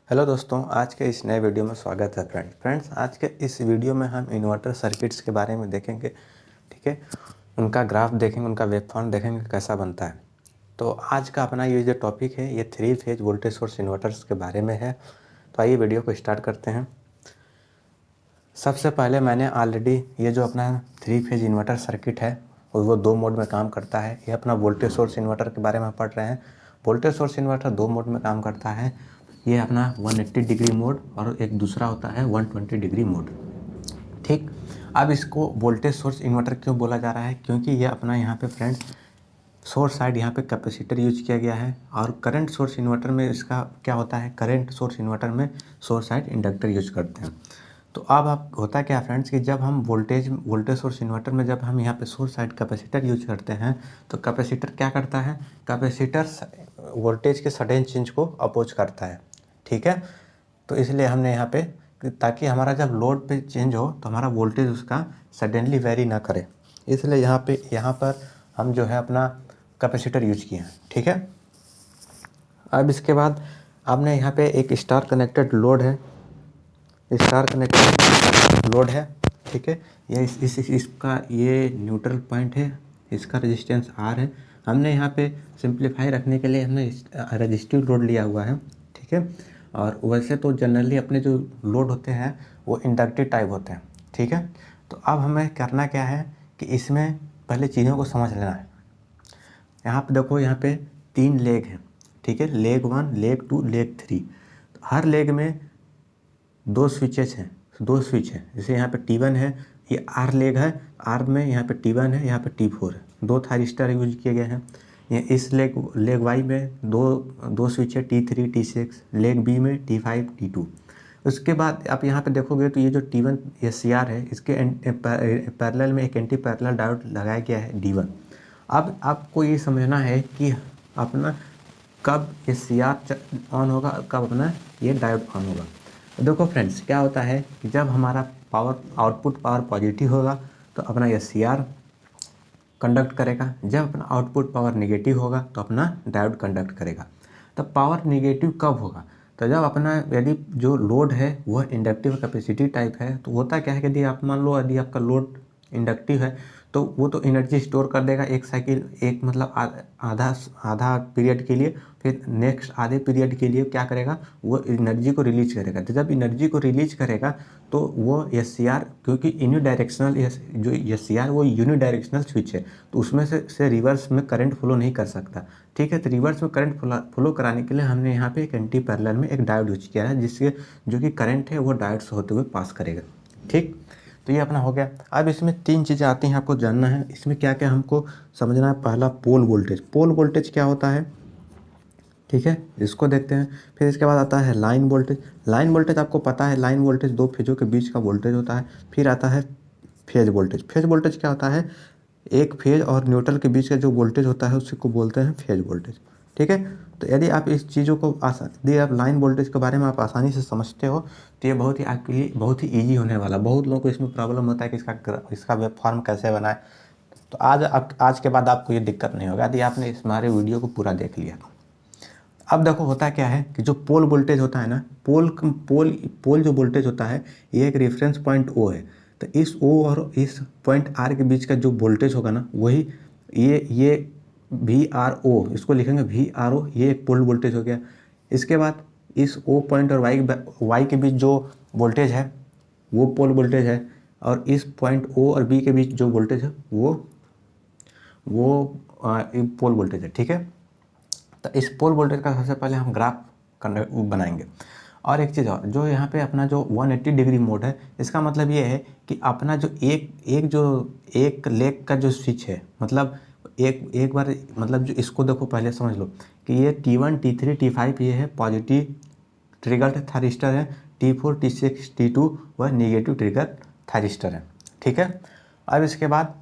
Hello दोस्तों, आज के इस नए वीडियो में स्वागत है। फ्रेंड्स, आज के इस वीडियो में हम इन्वर्टर सर्किट्स के बारे में देखेंगे। ठीक है, उनका ग्राफ देखेंगे, उनका वेवफॉर्म देखेंगे कैसा बनता है। तो आज का अपना ये जो टॉपिक है ये 3 फेज वोल्टेज सोर्स इन्वर्टर्स के बारे में है। तो आइए वीडियो को स्टार्ट करते हैं। सबसे पहले मैंने ऑलरेडी ये जो अपना 3 फेज इन्वर्टर सर्किट है और वो 2 मोड में काम करता है। ये अपना वोल्टेज सोर्स इन्वर्टर के बारे में पढ़ रहे हैं। वोल्टेज सोर्स इन्वर्टर 2 मोड में काम करता है। ये अपना 180 डिग्री मोड और एक दूसरा होता है 120 डिग्री मोड। ठीक, अब इसको वोल्टेज सोर्स इन्वर्टर क्यों बोला जा रहा है? क्योंकि ये अपना यहाँ पे फ्रेंड्स सोर्स साइड यहाँ पे कैपेसिटर यूज किया गया है और करंट सोर्स इन्वर्टर में इसका क्या होता है, करंट सोर्स इन्वर्टर में सोर्स साइड इंडक्टर यूज करते हैं। तो अब आप होता क्या फ्रेंड्स कि जब हम वोल्टेज सोर्स इन्वर्टर में जब हम यहाँ पे सोर्स साइड कैपेसिटर यूज करते हैं तो कैपेसिटर क्या करता है, कैपेसिटर वोल्टेज के सडन चेंज को अपोज करता है। ठीक है, तो इसलिए हमने यहाँ पे ताकि हमारा जब लोड पे चेंज हो तो हमारा वोल्टेज उसका सडनली वेरी ना करे, इसलिए यहाँ पर हम जो है अपना कैपेसिटर यूज किए हैं। ठीक है, अब इसके बाद आपने यहाँ पे एक स्टार कनेक्टेड लोड है, स्टार कनेक्टेड लोड है। ठीक है, ये इसका ये न्यूट्रल पॉइंट है, इसका रेजिस्टेंस आर है। हमने यहाँ पे सिंप्लीफाई रखने के लिए हमने रेजिस्टिव लोड लिया हुआ है। ठीक है, और वैसे तो जनरली अपने जो लोड होते हैं वो इंडक्टिव टाइप होते हैं। ठीक है, तो अब हमें करना क्या है कि इसमें पहले चीज़ों को समझ लेना है। यहाँ पे देखो, यहाँ पे 3 लेग हैं। ठीक है, लेग 1, लेग 2, लेग 3। तो हर लेग में 2 स्विचेस हैं, 2 स्विच हैं। जैसे यहाँ पे T1 है, ये आर लेग है, आर में यहाँ पे T1 है, यहाँ पे T4 है। 2 थायरिस्टर यूज किए गए हैं। ये इस लेग वाई में दो स्विच है, T3, T6। लेग बी में T5, T2। उसके बाद आप यहाँ पे देखोगे तो ये जो T1 SCR है, इसके पैरेलल में एक एंटी पैरेलल डायोड लगाया गया है D1। अब आपको ये समझना है कि अपना कब SCR ऑन होगा, कब अपना ये डायोड ऑन होगा। देखो फ्रेंड्स, क्या होता है कि जब हमारा आउटपुट पावर पॉजिटिव होगा तो अपना SCR कंडक्ट करेगा। जब अपना आउटपुट पावर नेगेटिव होगा तो अपना डायोड कंडक्ट करेगा। तब पावर नेगेटिव कब होगा? तो जब अपना यदि जो लोड है वह इंडक्टिव कैपेसिटी टाइप है, तो होता क्या है कि यदि आप मान लो यदि आपका लोड इंडक्टिव है तो वो तो एनर्जी स्टोर कर देगा एक साइकिल, एक मतलब आधा पीरियड के लिए। फिर नेक्स्ट आधे पीरियड के लिए क्या करेगा, वो एनर्जी को रिलीज करेगा। तो जब एनर्जी को रिलीज करेगा तो वो SCR, क्योंकि यूनिडायरेक्शनल जो SCR वो यूनिडायरेक्शनल स्विच है, तो उसमें से रिवर्स में करंट फ्लो नहीं कर सकता। ठीक है, तो रिवर्स में करंट फ्लो कराने के लिए हमने यहाँ पे एक एंटी पैरेलल में एक डायोड यूज किया है, जिससे जो कि करंट है वो डायोड से होते हुए पास करेगा। ठीक, तो ये अपना हो गया। अब इसमें 3 चीज़ें आती हैं, आपको जानना है इसमें क्या क्या हमको समझना है। पहला पोल वोल्टेज। पोल वोल्टेज क्या होता है, ठीक है, इसको देखते हैं। फिर इसके बाद आता है लाइन वोल्टेज। लाइन वोल्टेज आपको पता है, लाइन वोल्टेज 2 फेजों के बीच का वोल्टेज होता है। फिर आता है फेज वोल्टेज। फेज वोल्टेज क्या होता है, एक फेज और न्यूट्रल के बीच का जो वोल्टेज होता है उसी को बोलते हैं फेज वोल्टेज। ठीक है, तो यदि आप इस चीज़ों को यदि आप लाइन वोल्टेज के बारे में आप आसानी से समझते हो तो ये बहुत ही आपके लिए बहुत ही ईजी होने वाला। बहुत लोगों को इसमें प्रॉब्लम होता है कि इसका वेब फॉर्म कैसे बनाए। तो आज के बाद आपको ये दिक्कत नहीं होगा यदि आपने इस हमारे वीडियो को पूरा देख लिया तो। अब देखो होता क्या है कि जो पोल वोल्टेज होता है ना, पोल जो वोल्टेज होता है ये एक रेफरेंस पॉइंट O है। तो इस O और इस पॉइंट R के बीच का जो वोल्टेज होगा ना, वही ये VRO, इसको लिखेंगे VRO, ये एक पोल वोल्टेज हो गया। इसके बाद इस O पॉइंट और Y के बीच जो वोल्टेज है वो पोल वोल्टेज है, और इस पॉइंट O और B के बीच जो वोल्टेज है वो पोल वोल्टेज है। ठीक है, तो इस पोल वोल्टेज का सबसे पहले हम ग्राफ बनाएंगे। और एक चीज़ और, जो यहाँ पे अपना जो 180 डिग्री मोड है, इसका मतलब ये है कि अपना जो एक लेग का जो स्विच है, मतलब एक बार मतलब जो इसको देखो पहले समझ लो कि ये T1, T3, T5 ये है पॉजिटिव ट्रिगर थायरिस्टर है, T4, T6, T2 वह नेगेटिव ट्रिगर थायरिस्टर है। ठीक है, अब इसके बाद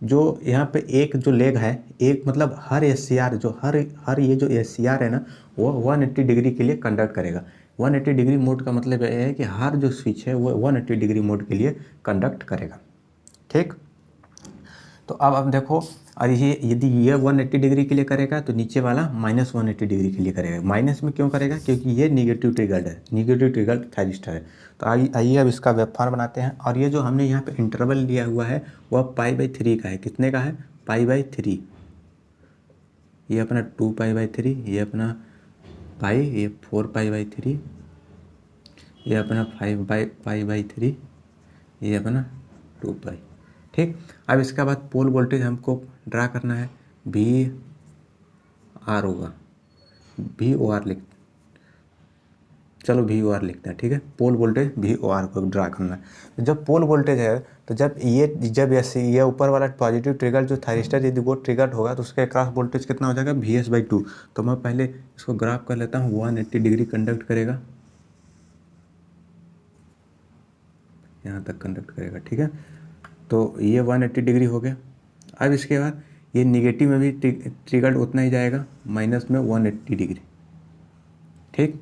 जो यहाँ पे एक जो लेग है, एक मतलब हर SCR जो हर ये जो SCR है ना, वो 180 डिग्री के लिए कंडक्ट करेगा। 180 डिग्री मोड का मतलब ये है कि हर जो स्विच है वो 180 डिग्री मोड के लिए कंडक्ट करेगा। ठीक, तो अब देखो और ये यदि ये 180 डिग्री के लिए करेगा तो नीचे वाला माइनस 180 डिग्री के लिए करेगा। माइनस में क्यों करेगा? क्योंकि ये निगेटिव ट्रिगर्ड है, निगेटिव ट्रिगर्ड थायरिस्टर है। तो आइए अब इसका वेब फॉर्म बनाते हैं। और ये जो हमने यहाँ पे इंटरवल लिया हुआ है वह पाई/3 का है। कितने का है? पाई/3। ये अपना 2π/3, ये अपना पाई, ये 4π/3, ये अपना 5π/3, ये अपना 2π। ठीक। अब इसके बाद पोल वोल्टेज हमको ड्रा करना है। VR होगा, VOR चलो VOR लिखते हैं। ठीक है, पोल वोल्टेज VOR को ड्रा करना है। तो जब पोल वोल्टेज है तो जब ये ऊपर वाला पॉजिटिव ट्रिगर जो थायरिस्टर यदि वो ट्रिगर्ड होगा तो उसके क्रॉस वोल्टेज कितना हो जाएगा? VS/2। तो मैं पहले इसको ग्राफ कर लेता हूँ। 180 डिग्री कंडक्ट करेगा, यहाँ तक कंडक्ट करेगा। ठीक है, तो ये 180 डिग्री हो गया। अब इसके बाद ये निगेटिव में भी ट्रिगर्ड उतना ही जाएगा, माइनस में 180 डिग्री। ठीक,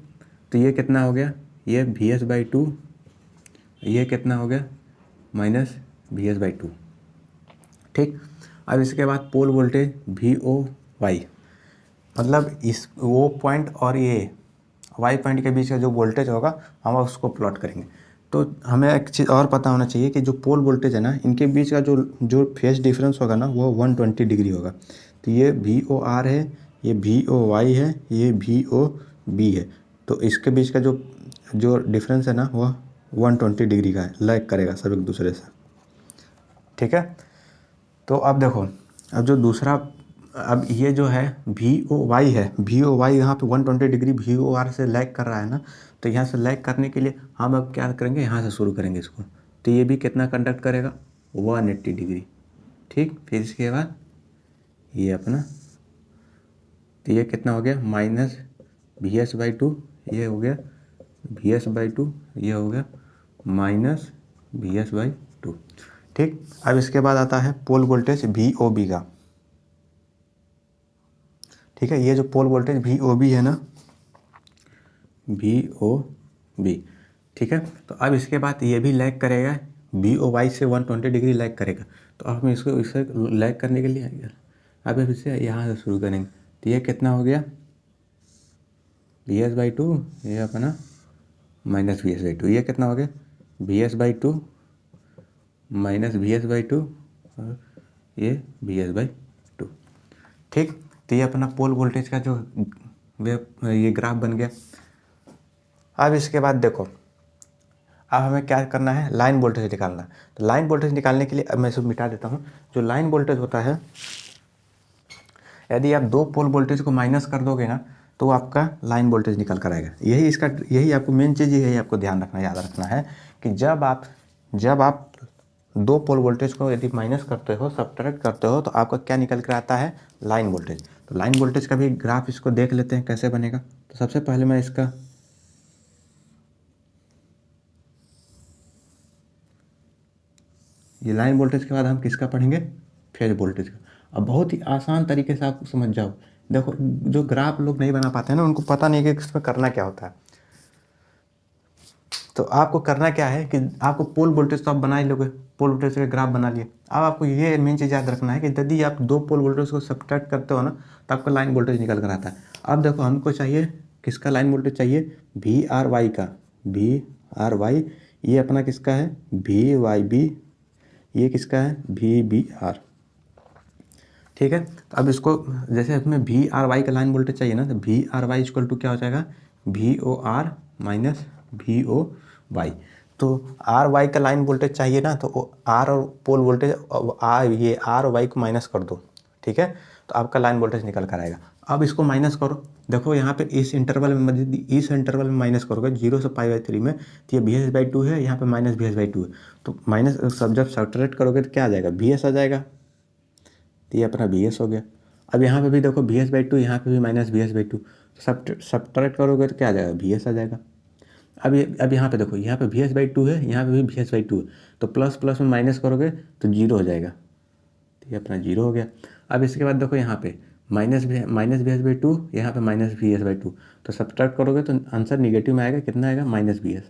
तो ये कितना हो गया? ये VS/2। ये कितना हो गया? Minus VS/2। ठीक, अब इसके बाद पोल वोल्टेज VOY, मतलब इस O पॉइंट और ये Y पॉइंट के बीच का जो वोल्टेज होगा हम उसको प्लॉट करेंगे। तो हमें एक चीज़ और पता होना चाहिए कि जो पोल वोल्टेज है ना, इनके बीच का जो फेज डिफरेंस होगा ना वो 120 डिग्री होगा। तो ये VOR है, ये VOY है, ये VOB है। तो इसके बीच का जो डिफरेंस है ना वह 120 डिग्री का है, लैग करेगा सब एक दूसरे से। ठीक है, तो अब देखो, अब जो दूसरा, अब ये जो है VOY है, VOY यहाँ पे 120 डिग्री VOR से लैग कर रहा है ना। तो यहाँ से लैग करने के लिए हम अब क्या करेंगे? यहाँ से शुरू करेंगे इसको। तो ये भी कितना कंडक्ट करेगा? 180 डिग्री। ठीक, फिर इसके बाद ये अपना, तो ये कितना हो गया? माइनस VS/2, ये हो गया VS/2, ये हो गया माइनस VS/2। ठीक, अब इसके बाद आता है पोल वोल्टेज VOB का। ठीक है, ये जो पोल वोल्टेज VOB है ना, VOB। ठीक है, तो अब इसके बाद ये भी लैग करेगा, VOY से 120 डिग्री लैग करेगा। तो अब हम इसको इससे लैग करने के लिए अब इससे यहाँ से शुरू करेंगे। तो ये कितना हो गया? VS/2, ये अपना माइनस VS/2। ये कितना हो गया? VS/2 माइनस VS/2 और ये VS/2। ठीक, तो ये अपना पोल वोल्टेज का जो ये ग्राफ बन गया। अब इसके बाद देखो, अब हमें क्या करना है? लाइन वोल्टेज निकालना है। तो लाइन वोल्टेज निकालने के लिए अब मैं इसको मिटा देता हूँ। जो लाइन वोल्टेज होता है, यदि आप दो पोल वोल्टेज को माइनस कर दोगे ना तो आपका लाइन वोल्टेज निकल कर आएगा। यही आपको मेन चीज़, यही आपको ध्यान रखना, याद रखना है कि जब आप दो पोल वोल्टेज को यदि माइनस करते हो, सब्ट्रैक्ट करते हो, तो आपका क्या निकल कर आता है? Line voltage. तो लाइन वोल्टेज का भी ग्राफ इसको देख लेते हैं कैसे बनेगा। तो सबसे पहले मैं इसका ये लाइन वोल्टेज के बाद हम किसका पढ़ेंगे? फेज वोल्टेज का। अब बहुत ही आसान तरीके से आप समझ जाओ। देखो, जो ग्राफ लोग नहीं बना पाते हैं ना, उनको पता नहीं कि इसमें करना क्या होता है। तो आपको करना क्या है कि आपको पोल वोल्टेज तो आप बना ही लोगे, पोल वोल्टेज का ग्राफ बना लिए। अब आपको ये मेन चीज़ याद रखना है कि यदि आप दो पोल वोल्टेज को सब्ट्रैक्ट करते हो ना तो आपका लाइन वोल्टेज निकल कर आता है। अब देखो, हमको चाहिए किसका लाइन वोल्टेज चाहिए? VRY का। VRY, ये अपना किसका है? VYB। ये किसका है? VBR। ठीक है, तो अब इसको जैसे हमें VRY का लाइन वोल्टेज चाहिए ना, तो VRY इक्वल टू क्या हो जाएगा? VOR minus VOY। तो RY का लाइन वोल्टेज चाहिए ना, तो R और पोल वोल्टेज ये R और Y को माइनस कर दो। ठीक है, तो आपका लाइन वोल्टेज निकल कर आएगा। अब इसको माइनस करो। देखो यहाँ पे इस इंटरवल में माइनस करोगे 0 से π/3 में, तो ये VS/2 है, यहाँ पे माइनस VS/2 है। तो माइनस सब जब सब्ट्रैक्ट करोगे तो क्या आ जाएगा? VS आ जाएगा। तो ये अपना VS हो गया। अब यहाँ पे भी देखो VS/2, यहाँ पे भी माइनस VS/2। तो सब्ट्रैक्ट करोगे तो क्या आ जाएगा? VS आ जाएगा। अब यहाँ पे देखो, यहाँ पे VS/2 है, यहाँ पे भी VS/2 है। तो प्लस प्लस में माइनस करोगे तो 0 हो जाएगा। तो ये अपना 0 हो गया। अब इसके बाद देखो, यहाँ पे माइनस VS/2, यहाँ पे माइनस VS/2। तो सब्ट्रैक्ट करोगे तो आंसर निगेटिव में आएगा। कितना आएगा? Minus VS।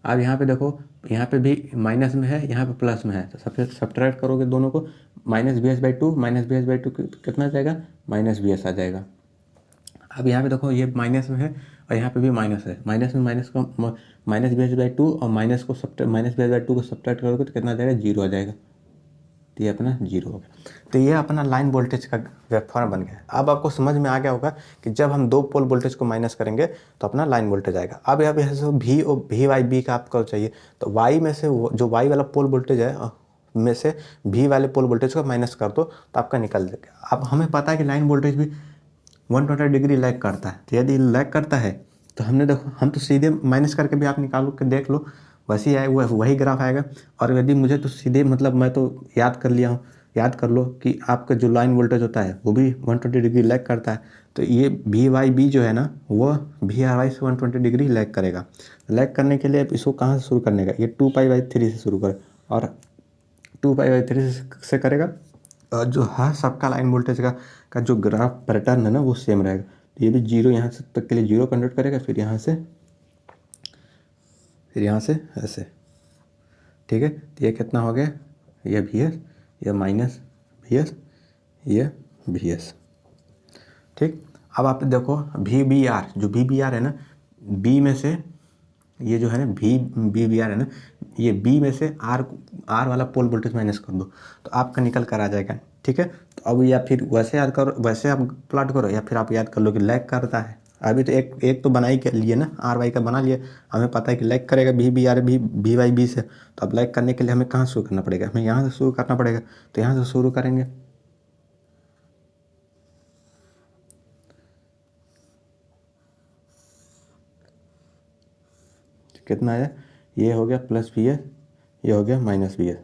अब यहाँ पे देखो, यहाँ पे भी माइनस में है, यहाँ पे प्लस में है, तो सबसे सब्ट्रैक्ट करोगे दोनों को, minus B S by two, minus B S by two कितना आ जाएगा, माइनस बी एस आ जाएगा। अब यहाँ पे देखो ये माइनस में है और यहाँ पे भी माइनस है, माइनस में माइनस को minus B S by two और minus B S by two को सब्ट्रैक्ट करोगे तो कितना आ जाएगा, जीरो आ जाएगा। तो ये अपना जीरो हो गया। तो ये अपना लाइन वोल्टेज का वेवफॉर्म बन गया। अब आपको समझ में आ गया होगा कि जब हम दो पोल वोल्टेज को माइनस करेंगे तो अपना लाइन वोल्टेज आएगा। अब यहाँ पे वी और वी वाई बी का आपको चाहिए, तो वाई में से जो वाई वाला पोल वोल्टेज है में से वी वाले पोल वोल्टेज को माइनस कर दो तो आपका निकल जाएगा। अब हमें पता है कि लाइन वोल्टेज भी 120 डिग्री लैग करता है, तो यदि लैग करता है तो हमने देखो, हम तो सीधे माइनस करके भी आप निकालो के देख लो, वैसे ही आए वही ग्राफ आएगा। और यदि मुझे तो सीधे मतलब मैं तो याद कर लिया हूँ, याद कर लो कि आपका जो लाइन वोल्टेज होता है वो भी 120 डिग्री लैग करता है। तो ये वी वाई बी जो है ना वो वी आर वाई से 120 डिग्री लैग करेगा। लैग करने के लिए इसको कहाँ से शुरू करने का, ये 2π/3 से शुरू करे और 2π/3 से करेगा। और जो हर सबका लाइन वोल्टेज का जो ग्राफ पैटर्न है ना वो सेम रहेगा। तो ये भी जीरो यहाँ से तक के लिए जीरो कन्वर्ट करेगा, फिर यहाँ से ऐसे, ठीक है। तो ये कितना हो गया, ये वी एस, ये माइनस वी एस, ये वी एस, ठीक। अब आप देखो वी बी आर, जो वी बी आर है ना, बी में से ये जो है ना वी बी आर है ना, ये बी में से आर वाला पोल वोल्टेज माइनस कर दो तो आपका निकल कर आ जाएगा, ठीक है। तो अब या फिर वैसे याद करो, वैसे आप प्लॉट करो, या फिर आप याद कर लो कि लैग करता है। अभी तो एक तो बना ही के लिए ना, आर वाई का बना लिए, हमें पता है कि लैग करेगा V B R V Y B से। तो अब लैग करने के लिए हमें कहाँ शुरू करना पड़ेगा, हमें यहाँ से शुरू करना पड़ेगा। तो यहाँ से शुरू करेंगे, कितना आया, ये हो गया प्लस वी एस, ये हो गया माइनस वी एस,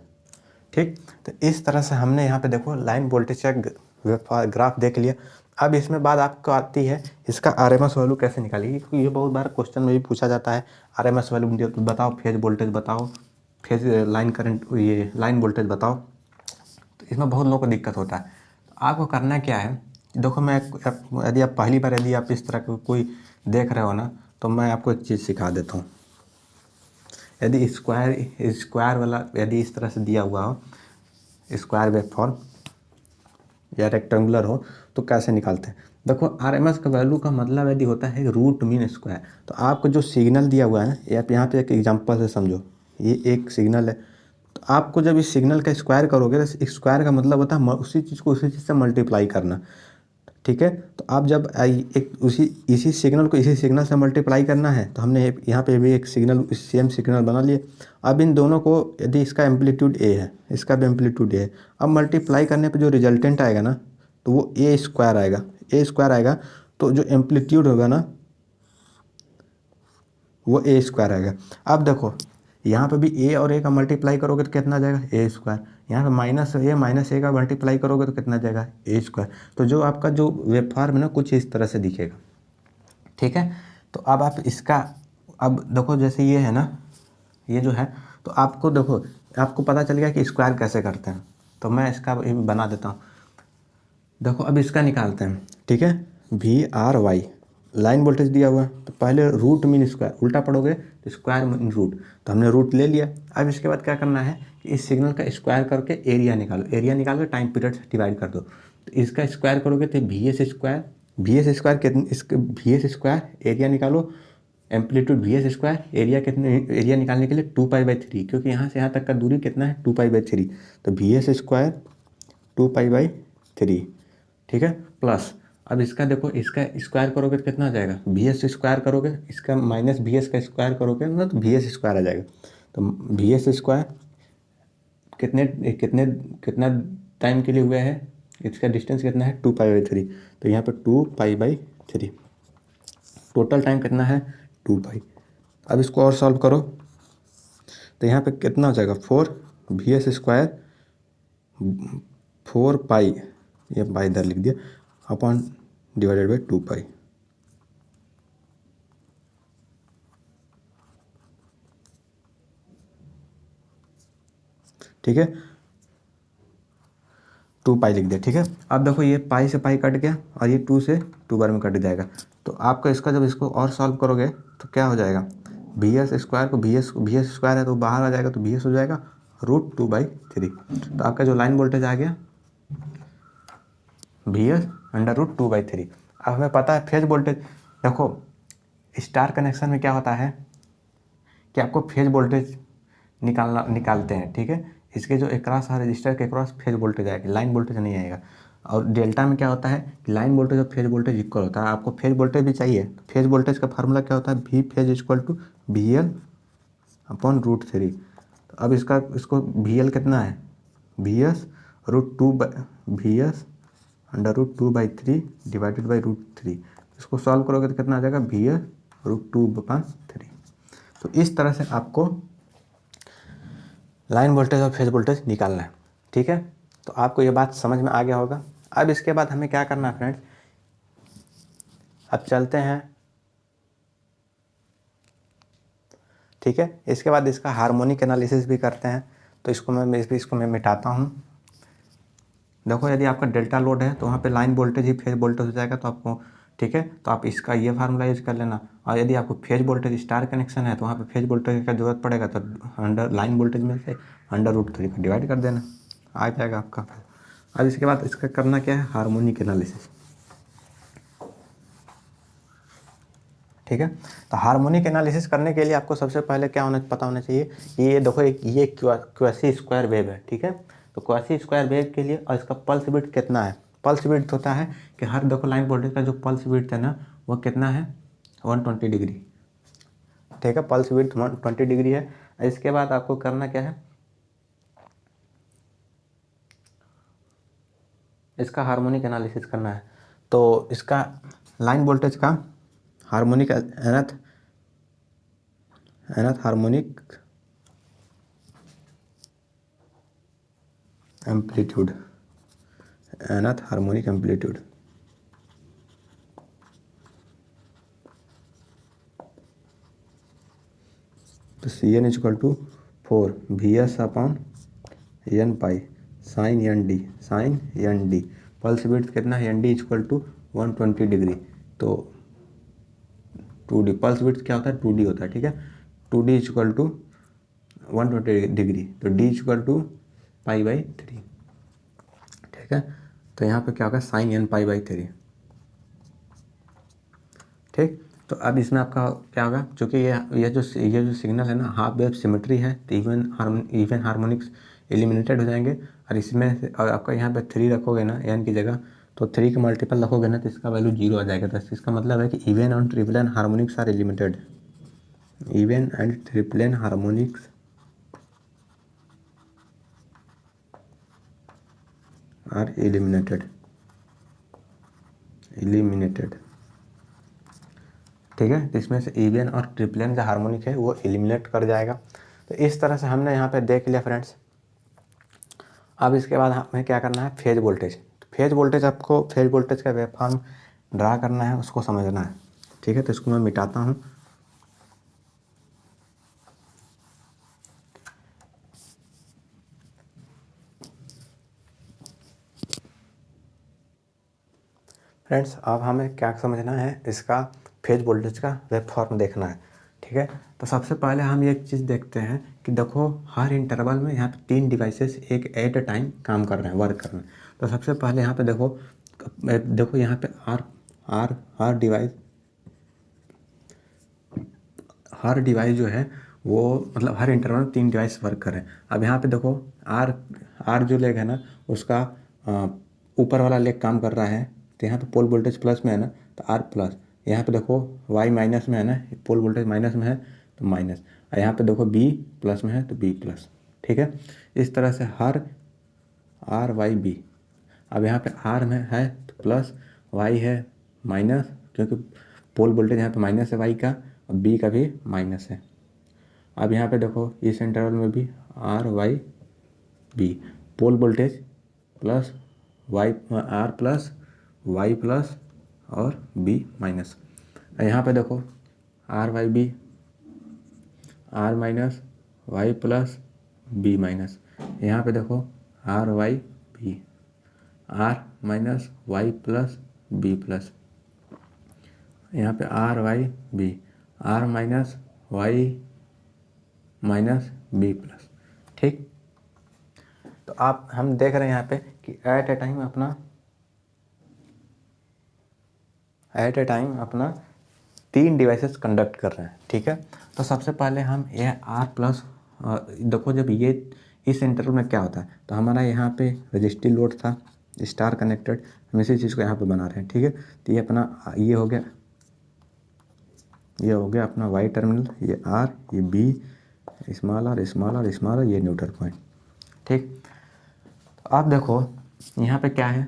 ठीक। तो इस तरह से हमने यहाँ पे देखो लाइन वोल्टेज का ग्राफ देख लिया। अब इसमें बात आपको आती है इसका आरएमएस वैल्यू कैसे निकालिए, क्योंकि ये बहुत बार क्वेश्चन में भी पूछा जाता है। आरएमएस वैल्यू बताओ, फेज वोल्टेज बताओ, फेज लाइन करंट, ये लाइन वोल्टेज बताओ। तो इसमें बहुत लोगों को दिक्कत होता है। तो आपको करना क्या है, देखो मैं यदि आप पहली बार यदि आप इस तरह का कोई देख रहे हो ना, तो मैं आपको एक चीज़ सिखा देता हूँ। यदि स्क्वायर वाला यदि इस तरह से दिया हुआ हो, स्क्वायर वेवफॉर्म या रेक्टेंगुलर हो, तो कैसे निकालते हैं। देखो आरएमएस का वैल्यू का मतलब यदि होता है रूट मीन स्क्वायर। तो आपको जो सिग्नल दिया हुआ है ना, ये आप यहाँ पे एक एग्जांपल से समझो, ये एक सिग्नल है। तो आपको जब इस सिग्नल का स्क्वायर करोगे तो स्क्वायर का मतलब होता है उसी चीज़ को उसी चीज़ से मल्टीप्लाई करना, ठीक है। तो आप जब इसी सिग्नल को इसी सिग्नल से मल्टीप्लाई करना है, तो हमने यहाँ पे भी एक सिग्नल सेम सिग्नल बना लिए। अब इन दोनों को यदि इसका एम्पलीट्यूड ए है, इसका भी एम्पलीट्यूड ए है, अब मल्टीप्लाई करने पे जो रिजल्टेंट आएगा ना, तो वो ए स्क्वायर आएगा। तो जो एम्पलीट्यूड होगा ना वो ए स्क्वायर आएगा। अब देखो यहाँ पे भी ए और ए का मल्टीप्लाई करोगे तो कितना आ जाएगा, ए स्क्वायर। यहाँ पे माइनस ए का मल्टीप्लाई करोगे तो कितना आ जाएगा, ए स्क्वायर। तो जो आपका जो वेवफॉर्म है ना कुछ इस तरह से दिखेगा, ठीक है। तो अब आप इसका, अब देखो जैसे ये है ना, ये जो है, तो आपको देखो आपको पता चल गया कि स्क्वायर कैसे करते हैं। तो मैं इसका बना देता हूँ। देखो अब इसका निकालते हैं, ठीक है। V R Y line voltage दिया हुआ है, तो पहले रूट मीन स्क्वायर, उल्टा पढ़ोगे तो स्क्वायर मीन रूट। तो हमने रूट ले लिया। अब इसके बाद क्या करना है कि इस सिग्नल का स्क्वायर करके एरिया निकालो, एरिया निकाल के टाइम पीरियड से डिवाइड कर दो। तो इसका स्क्वायर करोगे तो वी एस स्क्वायर कितने, इसके वी एस स्क्वायर एरिया निकालो, amplitude V S square, area निकालने के लिए 2π/3, क्योंकि यहाँ से यहाँ तक का दूरी कितना है, 2π/3। तो वी एस स्क्वायर 2π/3, ठीक है, प्लस अब इसका देखो, इसका स्क्वायर करोगे तो कितना आ जाएगा, वी एस स्क्वायर करोगे, इसका माइनस वी एस का स्क्वायर करोगे ना तो वी एस स्क्वायर आ जाएगा। तो वी एस स्क्वायर कितना टाइम के लिए हुआ है, इसका डिस्टेंस कितना है, 2π/3। तो यहाँ पे 2π/3, टोटल टाइम कितना है, 2π। अब इसको और सॉल्व करो तो यहाँ पे कितना हो जाएगा, 4 वी एस स्क्वायर 4π, ये बाई इधर लिख दिया, अपॉन डिवाइडेड बाई 2π, ठीक है, 2π लिख दिया, ठीक है। अब देखो ये पाई से पाई कट गया और ये 2 से 2 बार में कट जाएगा। तो आपका इसका जब इसको और सॉल्व करोगे तो क्या हो जाएगा, वी एस स्क्वायर को वी एस स्क्वायर है तो बाहर आ जाएगा तो वी एस हो जाएगा √2/3। तो आपका जो लाइन वोल्टेज आ गया वी एस √2/3। अब हमें पता है फेज वोल्टेज, देखो स्टार कनेक्शन में क्या होता है कि आपको फेज वोल्टेज निकालते हैं, ठीक है। इसके जो एक्रॉस है रजिस्टर के एक्रॉस फेज वोल्टेज आएगा, लाइन वोल्टेज नहीं आएगा। और डेल्टा में क्या होता है कि लाइन वोल्टेज और फेज वोल्टेज इक्वल होता है। आपको फेज वोल्टेज भी चाहिए, फेज वोल्टेज का फार्मूला क्या होता है, V phase equal to V L upon √3। तो अब इसको वी एल कितना है, वी एस √2/3 डिवाइडेड बाई √3। इसको सॉल्व करोगे तो कितना आ जाएगा, वी एस √2/3। तो इस तरह से आपको लाइन वोल्टेज और फेज वोल्टेज निकालना है, ठीक है। तो आपको ये बात समझ में आ गया होगा। अब इसके बाद हमें क्या करना है फ्रेंड्स, अब चलते हैं, ठीक है। इसके बाद इसका हार्मोनिक एनालिसिस भी करते हैं। तो इसको मैं मिटाता हूँ। देखो यदि आपका डेल्टा लोड है तो वहाँ पे लाइन वोल्टेज ही फेज वोल्टेज हो जाएगा, तो आपको, ठीक है, तो आप इसका ये फार्मूला यूज कर लेना। और यदि आपको फेज वोल्टेज स्टार कनेक्शन है तो वहाँ पे फेज वोल्टेज का जरूरत पड़ेगा, तो अंडर लाइन वोल्टेज में से √3 का डिवाइड कर देना, आ जाएगा आपका। अब इसके बाद इसका करना क्या है, हार्मोनिक एनालिसिस, ठीक है। तो हार्मोनिक एनालिसिस करने के लिए आपको सबसे पहले क्या पता होना चाहिए, ये देखो ये क्वासी स्क्वायर वेव है, ठीक है। तो क्वासी स्क्वायर वेव के लिए और इसका पल्स विड्थ कितना है, पल्स विड्थ होता है कि हर देखो लाइन वोल्टेज का जो पल्स विड्थ है ना वो कितना है 120 डिग्री, ठीक है। पल्स विड्थ 120 डिग्री है। इसके बाद आपको करना क्या है, इसका हार्मोनिक एनालिसिस करना है। तो इसका लाइन वोल्टेज का harmonic nth harmonic amplitude, nth harmonic amplitude, तो Cn equal to 4 VS upon n pi sine N D. Pulse width कितना है, ND इक्वल टू 120 डिग्री। तो 2D पल्स विड्थ क्या होता है, 2D होता है, ठीक है। 2D इक्वल टू 120 डिग्री, तो D इक्वल टू π/3, ठीक है। तो यहाँ पे क्या होगा, साइन n π/3, ठीक। तो अब इसमें आपका क्या होगा, चूँकि ये जो सिग्नल है ना हाफ वेव सिमेट्री है, तो इवन हार्मोनिक्स एलिमिनेटेड हो जाएंगे। और इसमें से और आपका यहाँ पे 3 रखोगे ना n की जगह, तो 3 का मल्टीपल रखोगे ना तो इसका वैल्यू 0 आ जाएगा। तो इसका मतलब है कि इवन और triple harmonics are eliminated, even and triple harmonics are eliminated, ठीक है। तो इसमें से इवन और ट्रिपल जो हार्मोनिक है वो एलिमिनेट कर जाएगा। तो इस तरह से हमने यहाँ पे देख लिया फ्रेंड्स। अब इसके बाद हमें क्या करना है, फेज वोल्टेज। तो फेज वोल्टेज आपको फेज वोल्टेज का वेवफॉर्म ड्रा करना है, उसको समझना है, ठीक है। तो इसको मैं मिटाता हूँ। फ्रेंड्स अब हमें क्या समझना है, इसका फेज वोल्टेज का वेवफॉर्म देखना है, ठीक है। तो सबसे पहले हम एक चीज़ देखते हैं कि देखो हर इंटरवल में यहाँ पे 3 डिवाइसेस एक एट अ टाइम काम कर रहे हैं, वर्क कर रहे हैं। तो सबसे पहले यहाँ पे देखो यहाँ पे हर डिवाइस जो है वो मतलब हर इंटरवल में 3 डिवाइस वर्क कर रहे हैं। अब यहाँ पे देखो आर जो लेग है ना उसका ऊपर वाला लेग काम कर रहा है, तो यहाँ पे पोल वोल्टेज प्लस में है ना तो आर प्लस, यहाँ पे देखो वाई माइनस में है ना, पोल वोल्टेज माइनस में है तो माइनस, और यहाँ पे देखो बी प्लस में है तो बी प्लस, ठीक है। इस तरह से हर आर वाई बी। अब यहाँ पे आर में है तो प्लस, वाई है माइनस क्योंकि पोल वोल्टेज यहाँ पे माइनस है वाई का, और बी का भी माइनस है। अब यहाँ पे देखो इस इंटरवल में भी R Y B, pole voltage plus Y R plus Y plus और बी माइनस। यहाँ पे देखो R Y B, R minus Y plus B minus. यहाँ पे देखो R Y B, R minus Y plus B plus. यहाँ पे R Y B, R minus Y minus B plus. ठीक, तो आप हम देख रहे हैं यहाँ पे कि एट ए टाइम अपना 3 डिवाइसेस कंडक्ट कर रहे हैं। ठीक है, तो सबसे पहले हम ये आर प्लस, देखो जब ये इस इंटरवल में क्या होता है, तो हमारा यहाँ पे रजिस्टिव लोड था स्टार कनेक्टेड, हम इसी चीज़ को यहाँ पे बना रहे हैं। ठीक है, तो ये अपना ये हो गया अपना वाई टर्मिनल, ये आर, ये बी, स्मॉल आर, ये न्यूट्रल पॉइंट। ठीक, तो आप देखो यहाँ पे क्या है,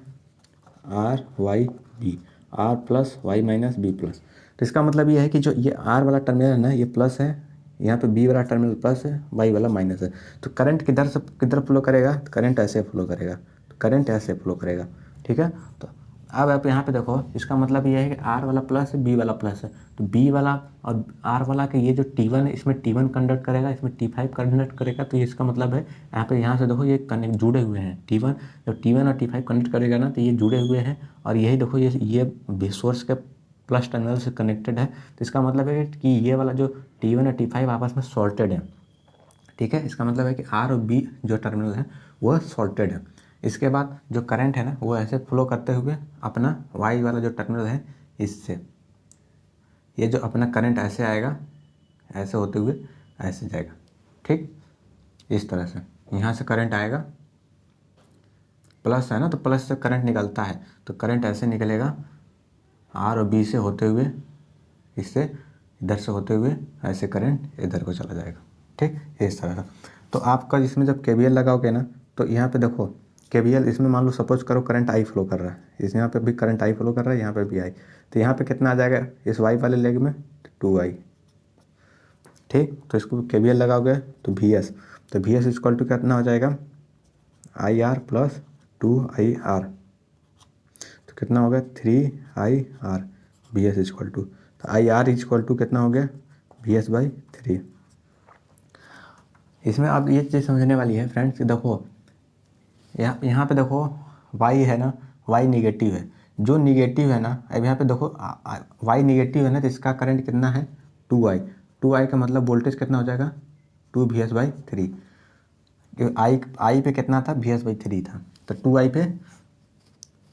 R Y B, R plus Y minus B plus. तो इसका मतलब ये है कि जो ये आर वाला टर्मिनल है ना, ये प्लस है, यहाँ पे बी वाला टर्मिनल प्लस है, वाई वाला माइनस है। तो करंट किधर फ्लो करेगा, तो करंट ऐसे फ्लो करेगा। ठीक है, तो अब आप यहाँ पे देखो, इसका मतलब ये है कि आर वाला प्लस है, बी वाला प्लस है, तो बी वाला और आर वाला के ये जो T1 है, इसमें T1 कंडक्ट करेगा, इसमें T5 कंडक्ट करेगा। तो इसका मतलब है यहाँ से देखो ये कनेक्ट जुड़े हुए हैं। T1 जब T1 और T5 कनेक्ट करेगा ना, तो ये जुड़े हुए हैं, और यही देखो ये सोर्स के प्लस टर्मिनल से कनेक्टेड है। तो इसका मतलब है कि ये वाला जो T1 और T5 आपस में सॉल्टेड है। ठीक है, इसका मतलब है कि आर और बी जो टर्मिनल है वो सॉल्टेड है। इसके बाद जो करंट है ना, वो ऐसे फ्लो करते हुए अपना वाई वाला जो टर्मिनल है, इससे ये जो अपना करंट ऐसे आएगा, ऐसे होते हुए ऐसे जाएगा। ठीक, इस तरह से यहाँ से करंट आएगा, प्लस है ना, तो प्लस से करंट निकलता है, तो करंट ऐसे निकलेगा आर और बी से होते हुए, इससे इधर से होते हुए ऐसे करंट इधर को चला जाएगा। ठीक, इस तरह का। तो आपका इसमें जब KVL लगाओगे ना, तो यहाँ पे देखो KVL, इसमें मान लो सपोज करो करंट आई फ्लो कर रहा है, इस यहाँ पे भी करंट आई फ्लो कर रहा है, यहाँ पे भी आई, तो यहाँ पे कितना आ जाएगा इस वाई वाले लेग में, 2i। ठीक, तो इसको KVL लगाओगे तो VS, तो VS इक्वल टू कितना हो जाएगा, IR प्लस 2IR, तो कितना हो गया 3IR। VS इक्वल टू, तो IR इक्वल टू कितना हो गया VS/3। इसमें अब ये चीज़ समझने वाली है फ्रेंड्स, देखो यहाँ पे देखो y है ना, y निगेटिव है, जो निगेटिव है ना, अब यहाँ पे देखो y निगेटिव है ना, तो इसका करंट कितना है 2i का मतलब वोल्टेज कितना हो जाएगा 2VS/3। आई पे कितना था VS/3 था, तो 2i पे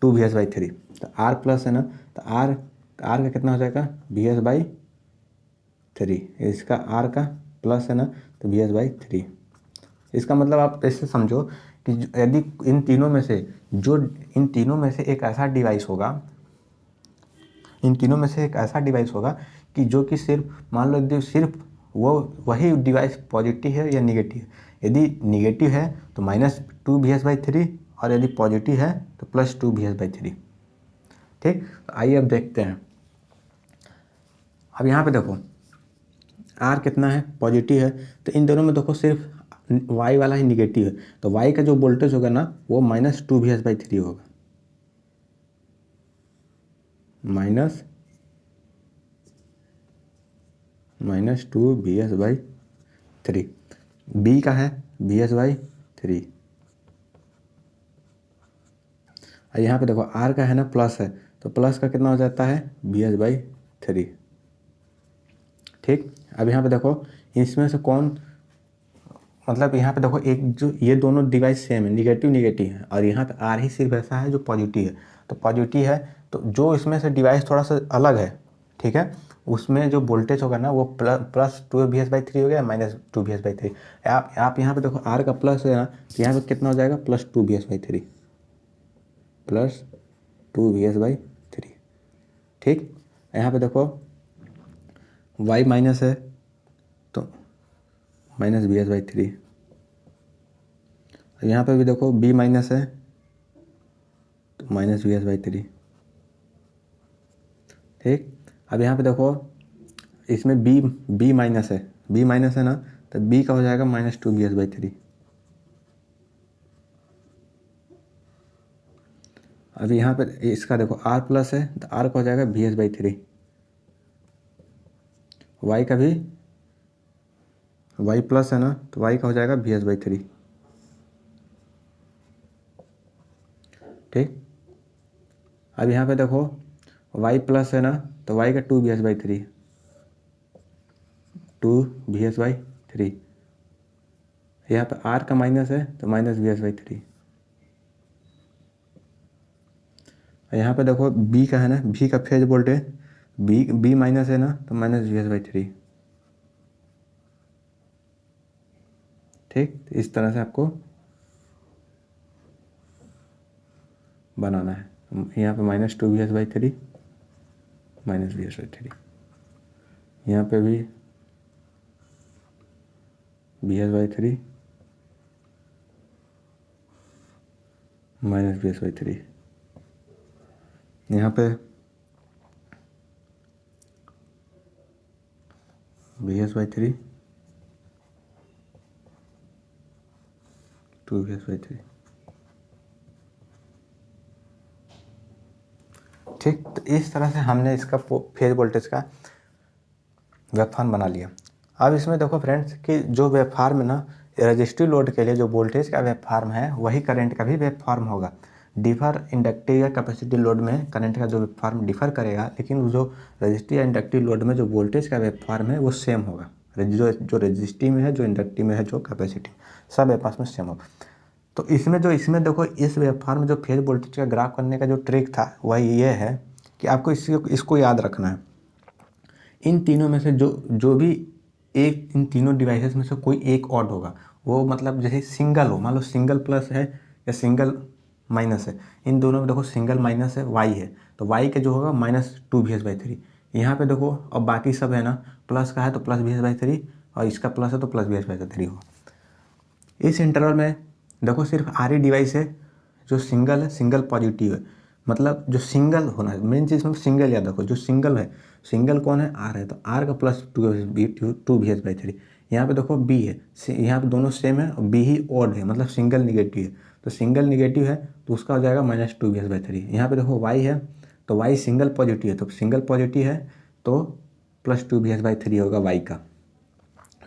2VS/3। तो r प्लस है ना, तो r का कितना हो जाएगा VS/3, इसका r का प्लस है ना, तो VS/3। इसका मतलब आप ऐसे समझो कि यदि इन तीनों में से एक ऐसा डिवाइस होगा कि जो कि सिर्फ मान लो यदि सिर्फ वही डिवाइस पॉजिटिव है या निगेटिव है। यदि निगेटिव है तो -2VS/3, और यदि पॉजिटिव है तो +2VS/3। ठीक, तो आइए अब देखते हैं। अब यहाँ पे देखो R कितना है, पॉजिटिव है, तो इन दोनों में देखो सिर्फ y वाला ही निगेटिव है, तो y का जो वोल्टेज होगा ना, वो -2VS/3 होगा, -2VS/3। B का है VS/3, और यहाँ पे देखो R का है ना प्लस है, तो प्लस का कितना हो जाता है VS/3। ठीक, अब यहाँ पे देखो इसमें से कौन, मतलब यहाँ पे देखो एक जो ये दोनों डिवाइस सेम है, निगेटिव है, और यहाँ पे R ही सिर्फ ऐसा है जो पॉजिटिव है। तो पॉजिटिव है, तो जो इसमें से डिवाइस थोड़ा सा अलग है, ठीक है, उसमें जो वोल्टेज होगा ना, वो +2VS/3 हो गया, -2VS/3। आप यहाँ पे देखो R का प्लस है ना, तो यहाँ पे कितना हो जाएगा +2VS/3, +2VS/3। ठीक, यहाँ पे देखो y माइनस है तो -VS/3, यहाँ पे भी देखो b माइनस है तो -VS/3। ठीक, अब यहाँ पे देखो इसमें b माइनस है, ना, तो b का हो जाएगा -2VS/3। अब यहाँ पे इसका देखो r प्लस है, तो r का हो जाएगा VS/3। y का भी y प्लस है ना, तो y का हो जाएगा VS/3। ठीक, अब यहाँ पे देखो y प्लस है ना, तो y का 2VS/3। 2 VS/3। यहाँ पे R का माइनस है तो -VS/3। यहाँ पे देखो B का है ना, B का फेज वोल्टेज B माइनस है ना तो -VS/3। ठीक, तो इस तरह से आपको बनाना है। यहाँ पे -2 VS/3 -VS/3, यहाँ पे भी VS/3 -VS/3, यहाँ पे VS/3 2 VS/3। ठीक, तो इस तरह से हमने इसका फेज वोल्टेज का वेवफॉर्म बना लिया। अब इसमें देखो फ्रेंड्स कि जो वेवफॉर्म है ना, रजिस्टिव लोड के लिए जो वोल्टेज का वेवफॉर्म है वही करंट का भी वेवफॉर्म होगा। डिफर इंडक्टिव या कैपेसिटिव लोड में करंट का जो वेवफॉर्म डिफर करेगा, लेकिन जो रजिस्टिव या इंडक्टिव लोड में जो वोल्टेज का वेवफॉर्म है वो सेम होगा। जो रजिस्टिव में है, जो इंडक्टिव में है, जो कैपेसिटिव, सब आपस में सेम होगा। तो इसमें देखो इस वेवफॉर्म में जो फेज वोल्टेज का ग्राफ करने का जो ट्रिक था वह ये है कि आपको इसको याद रखना है। इन तीनों में से जो भी एक, इन तीनों डिवाइसेस में से कोई एक ऑड होगा, वो मतलब जैसे सिंगल हो, मान लो सिंगल प्लस है या सिंगल माइनस है, इन दोनों में देखो सिंगल माइनस है, वाई है, तो वाई के जो होगा -2 VS/3। यहाँ पे देखो अब बाकी सब है ना, प्लस का है तो +VS/3 और इसका प्लस है तो +VS/3 हो। इस इंटरवल में देखो सिर्फ RE डिवाइस है जो सिंगल है, सिंगल पॉजिटिव है, मतलब जो सिंगल होना है, मेन चीज़ में सिंगल याद रखो। जो सिंगल है, सिंगल कौन है? R है, तो R का +2 VS/3। यहाँ पे देखो B है, यहाँ पे दोनों सेम है और B ही ऑड है, मतलब सिंगल निगेटिव है, तो सिंगल निगेटिव है तो उसका हो जाएगा -2 VS/3। यहाँ पे देखो Y है, तो Y सिंगल पॉजिटिव है, तो सिंगल पॉजिटिव है तो +2 VS/3 होगा Y का।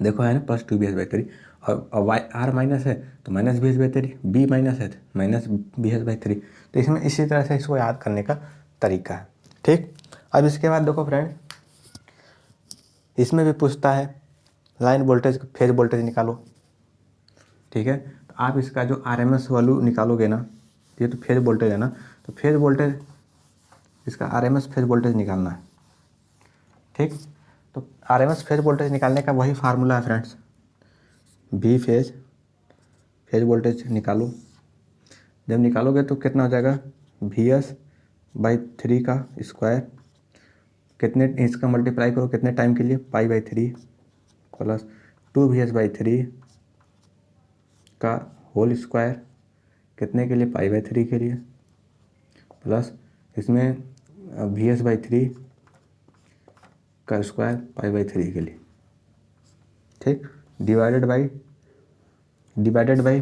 देखो है ना, +2 VS/3, और वाई R माइनस है तो -VS/3, B माइनस है तो -VS/3। तो इसमें इसी तरह से इसको याद करने का तरीका है। ठीक, अब इसके बाद देखो फ्रेंड, इसमें भी पूछता है लाइन वोल्टेज फेज वोल्टेज निकालो। ठीक है, तो आप इसका जो RMS वैल्यू निकालोगे ना, ये तो फेज वोल्टेज है ना, तो फेज वोल्टेज, इसका RMS फेज वोल्टेज निकालना है। ठीक, तो RMS फेज वोल्टेज निकालने का वही फार्मूला है फ्रेंड्स, V फेज वोल्टेज निकालो। जब निकालोगे तो कितना हो जाएगा, VS/3 का स्क्वायर, कितने इसका मल्टीप्लाई करो कितने टाइम के लिए, π/3 प्लस 2 VS/3 का होल स्क्वायर, कितने के लिए, π/3 के लिए, प्लस इसमें VS/3 का स्क्वायर π/3 के लिए। ठीक, डिवाइडेड बाई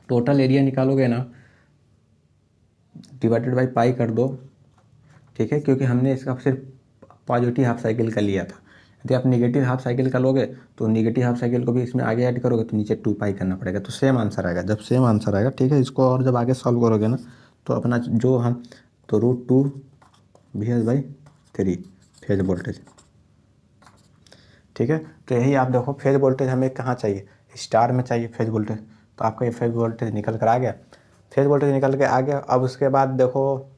टोटल एरिया निकालोगे ना, डिवाइडेड बाई पाई कर दो। ठीक है, क्योंकि हमने इसका सिर्फ पॉजिटिव हाफ साइकिल का लिया था। यदि आप निगेटिव हाफ साइकिल का लोगे तो निगेटिव हाफ साइकिल को भी इसमें आगे ऐड करोगे तो नीचे 2 पाई करना पड़ेगा, तो सेम आंसर आएगा। जब सेम आंसर आएगा, ठीक है, इसको और जब आगे सॉल्व करोगे ना तो अपना जो हम तो √2 VS/3 फेज वोल्टेज। ठीक है, तो यही आप देखो फेज वोल्टेज हमें कहाँ चाहिए, स्टार में चाहिए फेज वोल्टेज, तो आपका ये फेज वोल्टेज निकल कर आ गया, फेज वोल्टेज निकल के आ गया। अब उसके बाद देखो,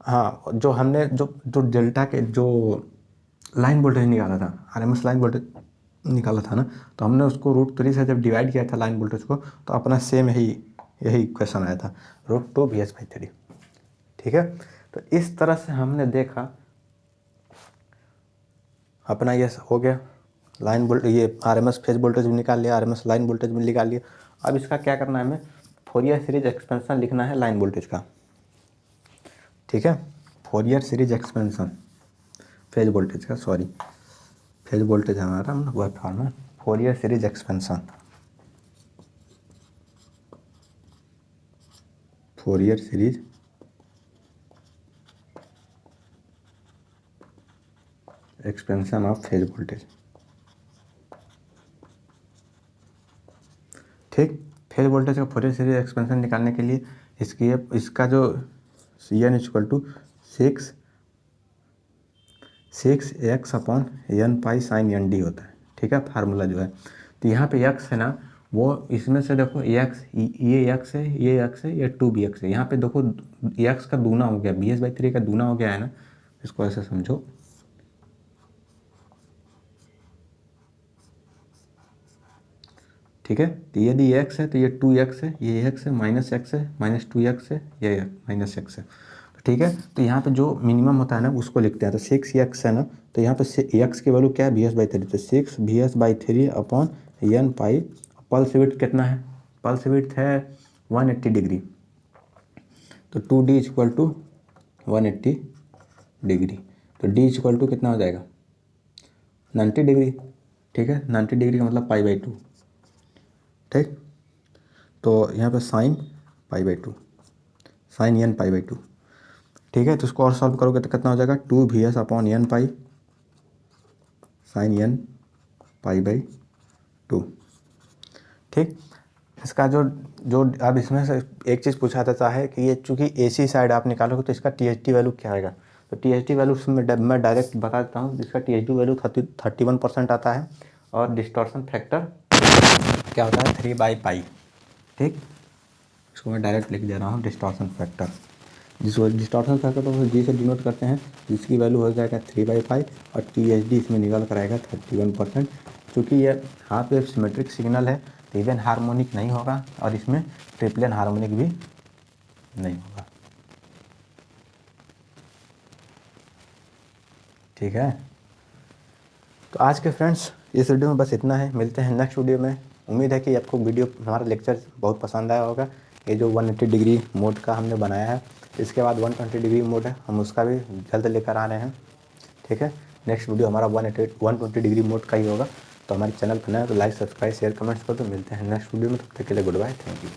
हाँ, जो हमने जो डेल्टा के जो लाइन वोल्टेज निकाला था, RMS लाइन वोल्टेज निकाला था ना, तो हमने उसको √3 से जब डिवाइड किया था लाइन वोल्टेज को, तो अपना सेम यही क्वेश्चन आया था, √2 VS/3। ठीक है, तो इस तरह से हमने देखा, अपना ये हो गया लाइन वोल्टेज, ये RMS फेज वोल्टेज भी निकाल लिया, RMS लाइन वोल्टेज भी निकाल लिया। अब इसका क्या करना है, हमें फोरियर सीरीज एक्सपेंशन लिखना है लाइन वोल्टेज का। ठीक है, Fourier series expansion phase voltage का, सॉरी फेज वोल्टेज हमारा वह फॉर्म है, Fourier series expansion, Fourier series expansion of phase voltage. ठीक, फेज वोल्टेज का फोरियर सीरीज एक्सपेंशन निकालने के लिए इसका जो CN = 6 6x/n π sin nd होता है, ठीक है, फार्मूला जो है। तो यहाँ पे x है ना, वो इसमें से देखो x, ये x है, ये x है, ये 2bx है। यहाँ पे देखो x का दूना हो गया, bs/3 का दूना हो गया है ना, इसको ऐसे समझो। ठीक है, तो यदि ये x है तो ये 2x है, ये x है, -x है, -2x है, ये -x है। तो ठीक है, तो यहाँ पे जो मिनिमम होता है ना उसको लिखते हैं। तो 6x है ना, तो यहाँ पे x की वैल्यू क्या है, bs/3, तो 6bs/3/n π। पल्स विड्थ कितना है, पल्स विड्थ है 180 डिग्री, तो 2d = 180 डिग्री। तो d = कितना हो जाएगा, 90 डिग्री। ठीक है, 90 डिग्री का मतलब π/2, ठीक। तो यहाँ पे sin π/2, sin n π/2, ठीक है। तो इसको और सॉल्व करोगे तो कितना हो जाएगा, 2vs/n π sin n π/2, ठीक। इसका जो अब इसमें से एक चीज़ पूछा जाता है कि ये चूँकि AC साइड आप निकालोगे तो इसका THD वैल्यू क्या आएगा। तो THD वैल्यू मैं डायरेक्ट बता देता हूँ। इसका THD वैल्यू 31% आता है और डिस्टॉर्शन फैक्टर क्या होता है, 3/π, ठीक। इसको मैं डायरेक्ट लिख दे रहा हूँ, डिस्टॉर्शन फैक्टर। जिसको डिस्टॉर्शन फैक्टर तो जी से डिनोट करते हैं, जिसकी वैल्यू हो जाएगा 3/π और THD इसमें निकल कर आएगा 31%। क्योंकि ये हाफ वेव सिमेट्रिक सिग्नल है तो इवन हार्मोनिक नहीं होगा और इसमें ट्रिप्लेन हार्मोनिक भी नहीं होगा, ठीक है। तो आज के फ्रेंड्स इस वीडियो में बस इतना है, मिलते हैं नेक्स्ट वीडियो में। उम्मीद है कि आपको वीडियो हमारा लेक्चर बहुत पसंद आया होगा। ये जो 180 डिग्री मोड का हमने बनाया है, इसके बाद 120 डिग्री मोड है, हम उसका भी जल्द लेकर आ रहे हैं, ठीक है। नेक्स्ट वीडियो हमारा 120 डिग्री मोड का ही होगा। तो हमारे चैनल पर नया तो लाइक, सब्सक्राइब, शेयर, कमेंट्स कर दो। मिलते हैं नेक्स्ट वीडियो में, तब तक के लिए गुड बाय, थैंक यू।